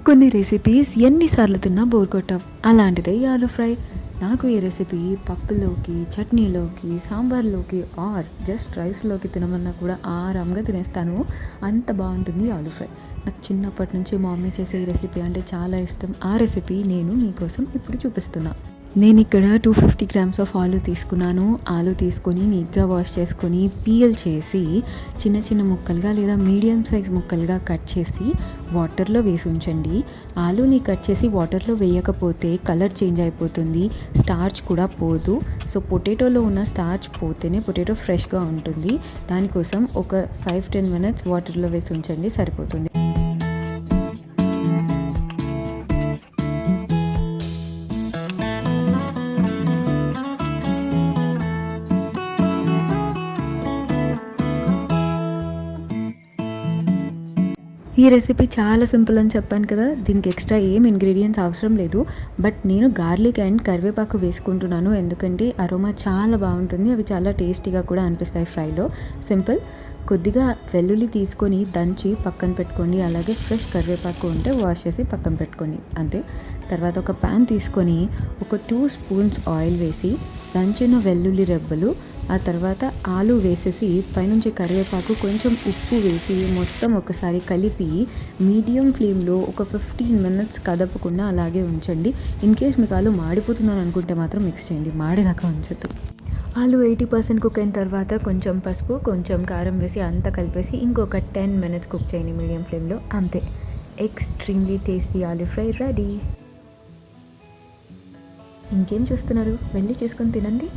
కొన్ని రెసిపీస్ ఎన్నిసార్లు తిన్నా బోర్ కొట్టవు. అలాంటిదే ఈ ఆలూ ఫ్రై. నాకు ఈ రెసిపీ పప్పులోకి, చట్నీలోకి, సాంబార్లోకి ఆర్ జస్ట్ రైస్లోకి తినమన్నా కూడా ఆరాంగా తినేస్తాను. అంత బాగుంటుంది ఆలూ ఫ్రై. నాకు చిన్నప్పటి నుంచి మా మమ్మీ చేసే ఈ రెసిపీ అంటే చాలా ఇష్టం. ఆ రెసిపీ నేను మీకోసం ఇప్పుడు చూపిస్తున్నా. నేను ఇక్కడ 250 గ్రామ్స్ ఆఫ్ ఆలూ తీసుకున్నాను. ఆలూ తీసుకొని నీట్గా వాష్ చేసుకొని పీల్ చేసి చిన్న చిన్న ముక్కలుగా లేదా మీడియం సైజ్ ముక్కలుగా కట్ చేసి వాటర్లో వేసి ఉంచండి. ఆలూని కట్ చేసి వాటర్లో వేయకపోతే కలర్ చేంజ్ అయిపోతుంది, స్టార్చ్ కూడా పోదు. సో పొటాటోలో ఉన్న స్టార్చ్ పోతేనే పొటాటో ఫ్రెష్గా ఉంటుంది. దానికోసం ఒక 5-10 మినిట్స్ వాటర్లో వేసి ఉంచండి, సరిపోతుంది. ఈ రెసిపీ చాలా సింపుల్ అని చెప్పాను కదా. దీనికి ఎక్స్ట్రా ఏం ఇంగ్రీడియంట్స్ అవసరం లేదు. బట్ నేను గార్లిక్ అండ్ కరివేపాకు వేసుకుంటున్నాను, ఎందుకంటే అరోమా చాలా బాగుంటుంది. అవి చాలా టేస్టీగా కూడా అనిపిస్తాయి ఫ్రైలో. సింపుల్. కొద్దిగా వెల్లుల్లి తీసుకొని దంచి పక్కన పెట్టుకోండి. అలాగే ఫ్రెష్ కరివేపాకు ఉంటే వాష్ చేసి పక్కన పెట్టుకోండి, అంతే. తర్వాత ఒక ప్యాన్ తీసుకొని ఒక 2 స్పూన్స్ ఆయిల్ వేసి దంచిన వెల్లుల్లి రెబ్బలు, ఆ తర్వాత ఆలు వేసేసి పైనుంచి కరివేపాకు, కొంచెం ఉప్పు వేసి మొత్తం ఒకసారి కలిపి మీడియం ఫ్లేమ్లో ఒక 15 మినిట్స్ కదపకుండా అలాగే ఉంచండి. ఇన్ కేస్ మీకు ఆలు మాడిపోతుందని అనుకుంటే మాత్రం మిక్స్ చేయండి, మాడేదాకా ఉంచొద్దు. ఆలు 80% కుక్ అయిన తర్వాత కొంచెం పసుపు, కొంచెం కారం వేసి అంతా కలిపేసి ఇంకొక 10 మినిట్స్ కుక్ చేయండి మీడియం ఫ్లేమ్లో, అంతే. ఎక్స్ట్రీమ్లీ టేస్టీ ఆలు ఫ్రై రెడీ. ఇంకేం చూస్తున్నారు, వెళ్ళి చేసుకొని తినండి.